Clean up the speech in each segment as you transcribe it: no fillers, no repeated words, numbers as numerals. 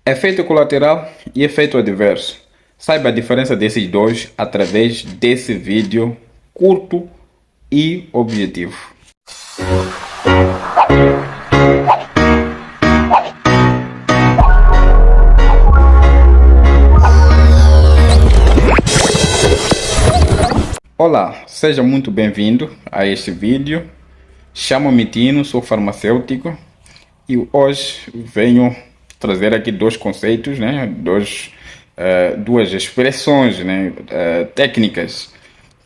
Efeito colateral e efeito adverso. Saiba a diferença desses dois através desse vídeo curto e objetivo. Olá, seja muito bem-vindo a este vídeo. Chamo-me Tino, sou farmacêutico e hoje venho trazer aqui dois conceitos, né? Duas expressões, né? Técnicas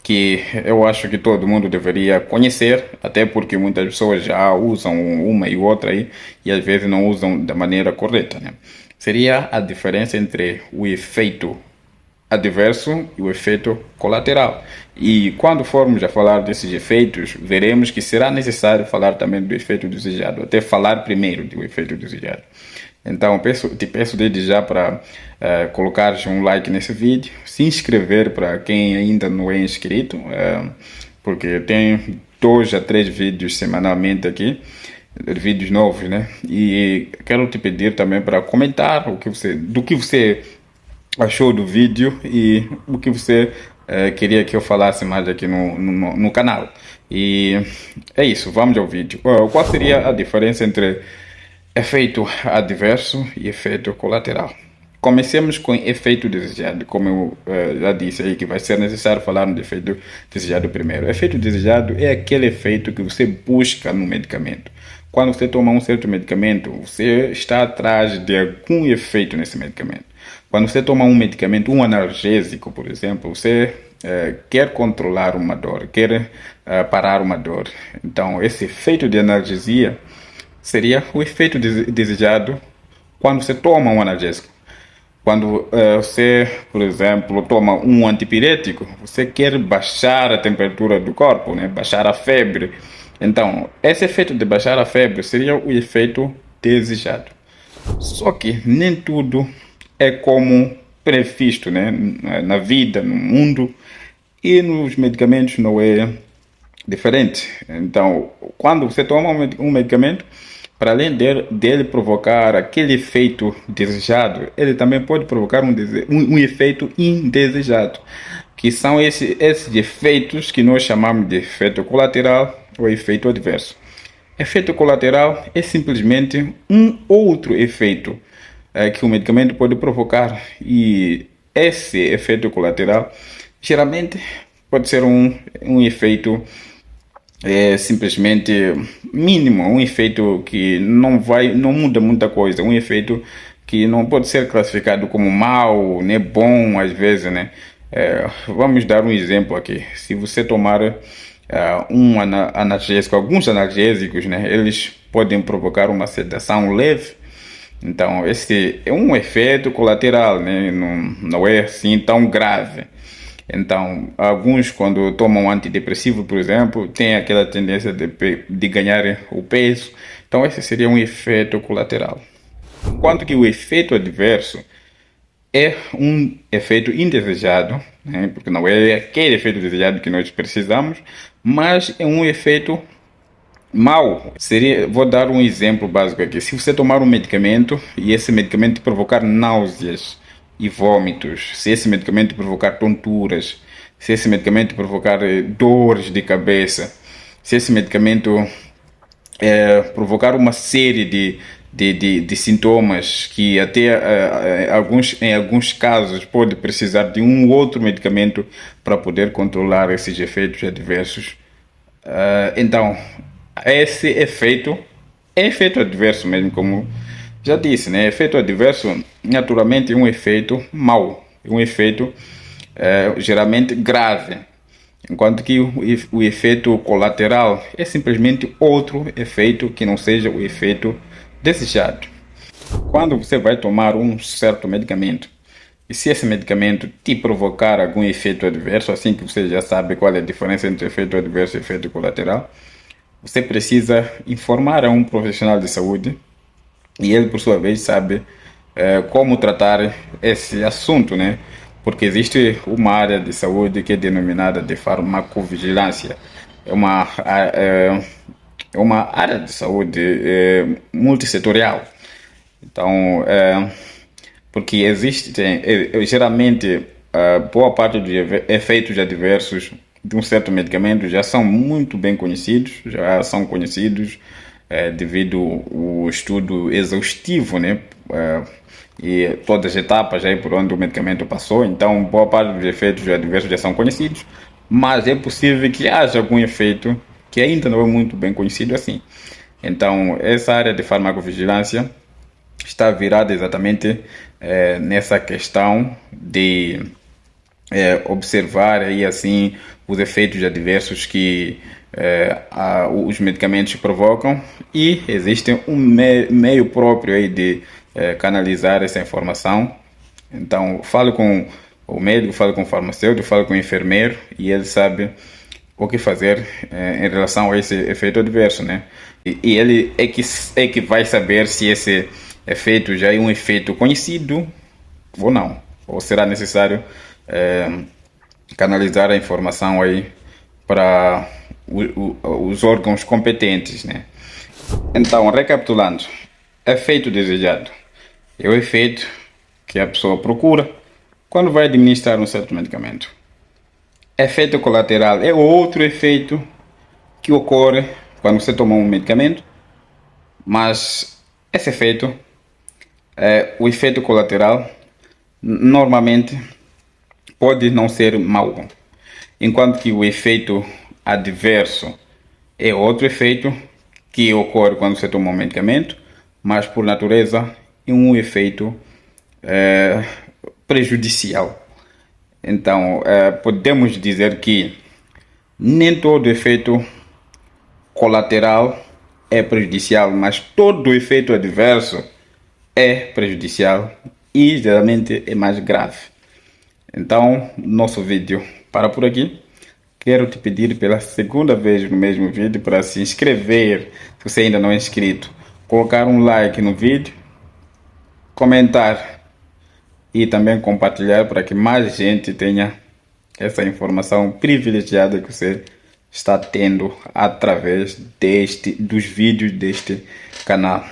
que eu acho que todo mundo deveria conhecer, até porque muitas pessoas já usam uma e outra aí e às vezes não usam da maneira correta, né? Seria a diferença entre o efeito adverso e o efeito colateral. E quando formos a falar desses efeitos, veremos que será necessário falar também do efeito desejado, até falar primeiro do efeito desejado. Então, te peço desde já para colocares um like nesse vídeo, se inscrever para quem ainda não é inscrito, porque tem 2 a 3 vídeos semanalmente aqui, vídeos novos, né? E quero te pedir também para comentar do que você achou do vídeo e o que você queria que eu falasse mais aqui no canal. E é isso, vamos ao vídeo. Qual seria a diferença entre efeito adverso e efeito colateral? Comecemos com efeito desejado, como eu já disse aí, que vai ser necessário falar no efeito desejado primeiro. Efeito desejado é aquele efeito que você busca no medicamento. Quando você toma um certo medicamento, você está atrás de algum efeito nesse medicamento. Quando você toma um medicamento, um analgésico, por exemplo, você quer controlar uma dor, quer parar uma dor. Então, esse efeito de analgesia seria o efeito desejado quando você toma um analgésico. Quando você, por exemplo, toma um antipirético, você quer baixar a temperatura do corpo, né? Baixar a febre. Então, esse efeito de baixar a febre seria o efeito desejado. Só que nem tudo é como previsto, né? Na vida, no mundo, e nos medicamentos não é diferente. Então, quando você toma um medicamento, para além dele provocar aquele efeito desejado, ele também pode provocar um efeito indesejado, que são esses efeitos que nós chamamos de efeito colateral ou efeito adverso. Efeito colateral é simplesmente um outro efeito que o medicamento pode provocar, e esse efeito colateral geralmente pode ser um efeito simplesmente mínimo, um efeito que não muda muita coisa, um efeito que não pode ser classificado como mau, nem bom às vezes, né? Vamos dar um exemplo aqui. Se você tomar um analgésico, alguns analgésicos, né, eles podem provocar uma sedação leve. Então, esse é um efeito colateral, né? Não é assim tão grave. Então, alguns, quando tomam antidepressivo, por exemplo, têm aquela tendência de ganhar o peso. Então, esse seria um efeito colateral. Enquanto que o efeito adverso é um efeito indesejado, né? Porque não é aquele efeito desejado que nós precisamos, mas é um efeito mau. Vou dar um exemplo básico aqui. Se você tomar um medicamento e esse medicamento provocar náuseas e vômitos, se esse medicamento provocar tonturas, se esse medicamento provocar dores de cabeça, se esse medicamento provocar uma série de sintomas que até em alguns casos pode precisar de um outro medicamento para poder controlar esses efeitos adversos. Então, esse efeito é efeito adverso mesmo, como já disse, né? Efeito adverso naturalmente é um efeito mau, é um efeito geralmente grave, enquanto que o efeito colateral é simplesmente outro efeito que não seja o efeito desejado. Quando você vai tomar um certo medicamento, e se esse medicamento te provocar algum efeito adverso, assim que você já sabe qual é a diferença entre efeito adverso e efeito colateral, você precisa informar a um profissional de saúde e ele, por sua vez, sabe como tratar esse assunto, né? Porque existe uma área de saúde que é denominada de farmacovigilância. É uma área de saúde multissetorial. Então, porque existem, geralmente, boa parte dos efeitos adversos de um certo medicamento já são muito bem conhecidos, já são conhecidos devido ao estudo exaustivo, né? E todas as etapas aí por onde o medicamento passou. Então, boa parte dos efeitos adversos já são conhecidos, mas é possível que haja algum efeito que ainda não é muito bem conhecido assim. Então, essa área de farmacovigilância está virada exatamente nessa questão de observar aí assim os efeitos adversos que os medicamentos provocam, e existe um meio próprio aí de canalizar essa informação. Então, falo com o médico, falo com o farmacêutico, falo com o enfermeiro, e ele sabe o que fazer em relação a esse efeito adverso, né? E ele é que vai saber se esse efeito já é um efeito conhecido ou não, ou será necessário canalizar a informação aí para os órgãos competentes, né? Então, recapitulando, efeito desejado é o efeito que a pessoa procura quando vai administrar um certo medicamento. Efeito colateral é outro efeito que ocorre quando você toma um medicamento, mas esse efeito, o efeito colateral, normalmente pode não ser mau, enquanto que o efeito adverso é outro efeito que ocorre quando você toma um medicamento, mas por natureza é um efeito prejudicial. Então, podemos dizer que nem todo efeito colateral é prejudicial, mas todo efeito adverso é prejudicial e geralmente é mais grave. Então, nosso vídeo para por aqui. Quero te pedir pela segunda vez no mesmo vídeo para se inscrever, se você ainda não é inscrito, colocar um like no vídeo, comentar e também compartilhar para que mais gente tenha essa informação privilegiada que você está tendo através dos vídeos deste canal.